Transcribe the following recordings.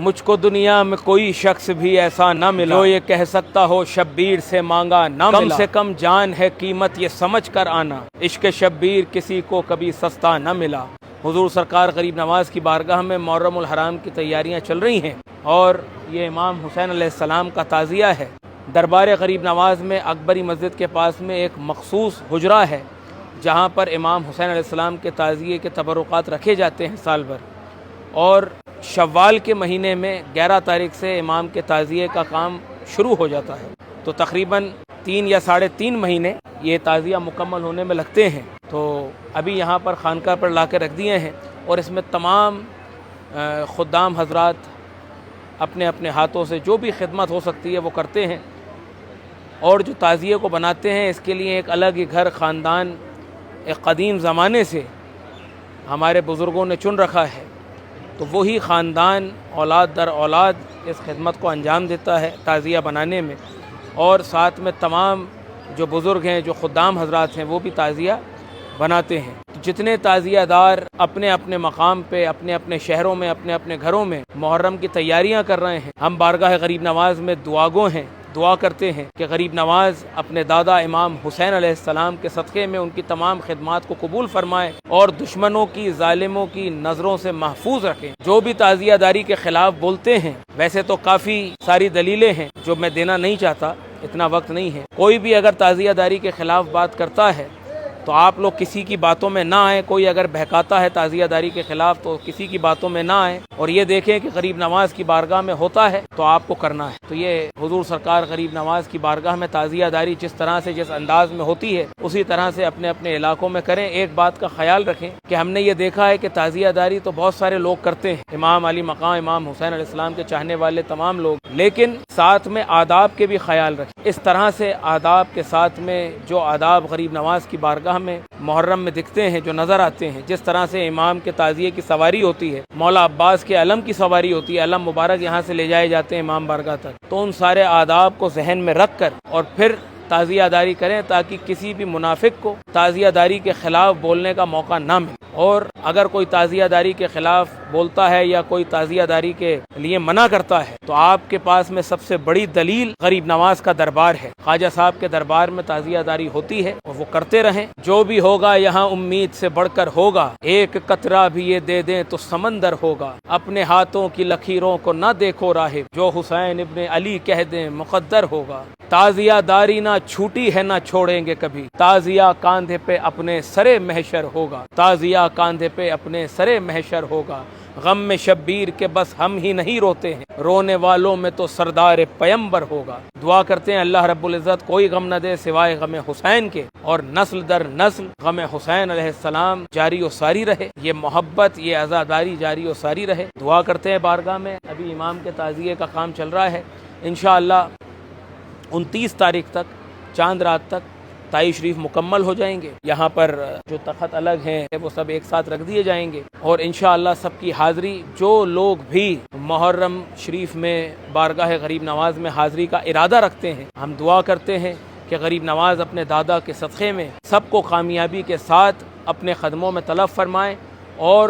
مجھ کو دنیا میں کوئی شخص بھی ایسا نہ ملا جو یہ کہہ سکتا ہو شبیر سے مانگا نہ ملا، کم سے کم جان ہے قیمت یہ سمجھ کر آنا، عشق شبیر کسی کو کبھی سستا نہ ملا۔ حضور سرکار غریب نواز کی بارگاہ میں محرم الحرام کی تیاریاں چل رہی ہیں اور یہ امام حسین علیہ السلام کا تعزیہ ہے۔ دربار غریب نواز میں اکبری مسجد کے پاس میں ایک مخصوص حجرہ ہے جہاں پر امام حسین علیہ السلام کے تعزیے کے تبرکات رکھے جاتے ہیں سال بھر، اور شوال کے مہینے میں 11 تاریخ سے امام کے تعزیے کا کام شروع ہو جاتا ہے، تو تقریباً 3 یا 3.5 مہینے یہ تعزیہ مکمل ہونے میں لگتے ہیں۔ تو ابھی یہاں پر خانقاہ پر لا کے رکھ دیے ہیں اور اس میں تمام خدام حضرات اپنے اپنے ہاتھوں سے جو بھی خدمت ہو سکتی ہے وہ کرتے ہیں، اور جو تعزیے کو بناتے ہیں اس کے لیے ایک الگ ہی گھر خاندان ایک قدیم زمانے سے ہمارے بزرگوں نے چن رکھا ہے، تو وہی خاندان اولاد در اولاد اس خدمت کو انجام دیتا ہے تعزیہ بنانے میں، اور ساتھ میں تمام جو بزرگ ہیں جو خدام حضرات ہیں وہ بھی تعزیہ بناتے ہیں۔ جتنے تعزیہ دار اپنے اپنے مقام پہ اپنے اپنے شہروں میں اپنے اپنے گھروں میں محرم کی تیاریاں کر رہے ہیں، ہم بارگاہ غریب نواز میں دعاگو ہیں، دعا کرتے ہیں کہ غریب نواز اپنے دادا امام حسین علیہ السلام کے صدقے میں ان کی تمام خدمات کو قبول فرمائے اور دشمنوں کی ظالموں کی نظروں سے محفوظ رکھیں۔ جو بھی تعزیہ داری کے خلاف بولتے ہیں، ویسے تو کافی ساری دلیلیں ہیں جو میں دینا نہیں چاہتا، اتنا وقت نہیں ہے، کوئی بھی اگر تعزیہ داری کے خلاف بات کرتا ہے تو آپ لوگ کسی کی باتوں میں نہ آئیں، کوئی اگر بہکاتا ہے تعزیہ داری کے خلاف تو کسی کی باتوں میں نہ آئیں، اور یہ دیکھیں کہ غریب نواز کی بارگاہ میں ہوتا ہے تو آپ کو کرنا ہے۔ تو یہ حضور سرکار غریب نواز کی بارگاہ میں تعزیہ داری جس طرح سے جس انداز میں ہوتی ہے اسی طرح سے اپنے اپنے علاقوں میں کریں۔ ایک بات کا خیال رکھیں کہ ہم نے یہ دیکھا ہے کہ تعزیہ داری تو بہت سارے لوگ کرتے ہیں، امام علی مقام امام حسین علیہ السلام کے چاہنے والے تمام لوگ، لیکن ساتھ میں آداب کے بھی خیال رکھیں۔ اس طرح سے آداب کے ساتھ میں جو آداب غریب نواز کی بارگاہ میں محرم میں دکھتے ہیں، جو نظر آتے ہیں، جس طرح سے امام کے تعزیے کی سواری ہوتی ہے، مولا عباس کے علم کی سواری ہوتی ہے، علم مبارک یہاں سے لے جائے جاتے ہیں امام بارگاہ تک، تو ان سارے آداب کو ذہن میں رکھ کر اور پھر تعزیہ داری کریں تاکہ کسی بھی منافق کو تعزیہ داری کے خلاف بولنے کا موقع نہ ملے، اور اگر کوئی تعزیہ داری کے خلاف بولتا ہے یا کوئی تعزیہ داری کے لیے منع کرتا ہے تو آپ کے پاس میں سب سے بڑی دلیل غریب نواز کا دربار ہے۔ خواجہ صاحب کے دربار میں تعزیہ داری ہوتی ہے اور وہ کرتے رہیں۔ جو بھی ہوگا یہاں امید سے بڑھ کر ہوگا، ایک قطرہ بھی یہ دے دیں تو سمندر ہوگا، اپنے ہاتھوں کی لکیروں کو نہ دیکھو راہب، جو حسین ابن علی کہہ دیں مقدر ہوگا۔ تعزیہ داری نہ چھوٹی ہے نہ چھوڑیں گے کبھی، تعزیہ کاندھے پہ اپنے سرے محشر ہوگا، تعزیہ کاندھے پہ اپنے سرے محشر ہوگا، غم میں شبیر کے بس ہم ہی نہیں روتے ہیں، رونے والوں میں تو سردار پیمبر ہوگا۔ دعا کرتے ہیں اللہ رب العزت کوئی غم نہ دے سوائے غم حسین کے، اور نسل در نسل غم حسین علیہ السلام جاری و ساری رہے، یہ محبت یہ عزاداری جاری و ساری رہے۔ دعا کرتے ہیں بارگاہ میں، ابھی امام کے تعزیے کا کام چل رہا ہے، انشاءاللہ 29 تاریخ تک چاند رات تک تائی شریف مکمل ہو جائیں گے، یہاں پر جو تخت الگ ہیں وہ سب ایک ساتھ رکھ دیے جائیں گے، اور انشاءاللہ سب کی حاضری، جو لوگ بھی محرم شریف میں بارگاہ غریب نواز میں حاضری کا ارادہ رکھتے ہیں، ہم دعا کرتے ہیں کہ غریب نواز اپنے دادا کے صدقے میں سب کو کامیابی کے ساتھ اپنے قدموں میں طلب فرمائیں، اور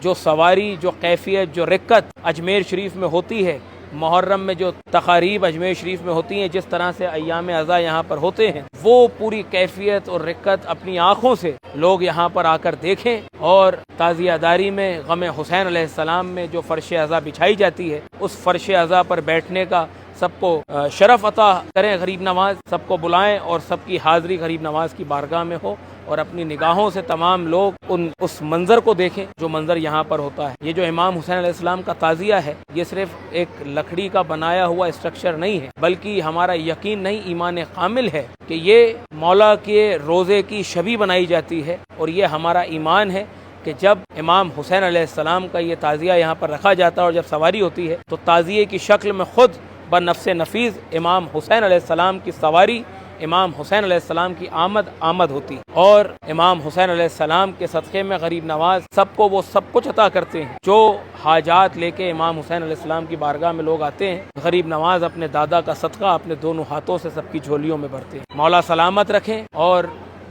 جو سواری جو کیفیت جو رکت اجمیر شریف میں ہوتی ہے، محرم میں جو تقاریب اجمیر شریف میں ہوتی ہیں، جس طرح سے ایام عزا یہاں پر ہوتے ہیں، وہ پوری کیفیت اور رکت اپنی آنکھوں سے لوگ یہاں پر آ کر دیکھیں، اور تعزیہ داری میں غم حسین علیہ السلام میں جو فرش عزا بچھائی جاتی ہے اس فرش عزا پر بیٹھنے کا سب کو شرف عطا کریں غریب نواز، سب کو بلائیں اور سب کی حاضری غریب نواز کی بارگاہ میں ہو، اور اپنی نگاہوں سے تمام لوگ اس منظر کو دیکھیں جو منظر یہاں پر ہوتا ہے۔ یہ جو امام حسین علیہ السلام کا تعزیہ ہے یہ صرف ایک لکڑی کا بنایا ہوا اسٹرکچر نہیں ہے، بلکہ ہمارا یقین نہیں ایمان کامل ہے کہ یہ مولا کے روزے کی شبیہ بنائی جاتی ہے، اور یہ ہمارا ایمان ہے کہ جب امام حسین علیہ السلام کا یہ تعزیہ یہاں پر رکھا جاتا ہے اور جب سواری ہوتی ہے تو تعزیے کی شکل میں خود بنفس نفیس امام حسین علیہ السلام کی سواری، امام حسین علیہ السلام کی آمد ہوتی، اور امام حسین علیہ السلام کے صدقے میں غریب نواز سب کو وہ سب کچھ عطا کرتے ہیں جو حاجات لے کے امام حسین علیہ السلام کی بارگاہ میں لوگ آتے ہیں۔ غریب نواز اپنے دادا کا صدقہ اپنے دونوں ہاتھوں سے سب کی جھولیوں میں بھرتے ہیں۔ مولا سلامت رکھیں، اور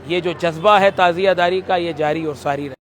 یہ جو جذبہ ہے تعزیہ داری کا یہ جاری اور ساری رہے۔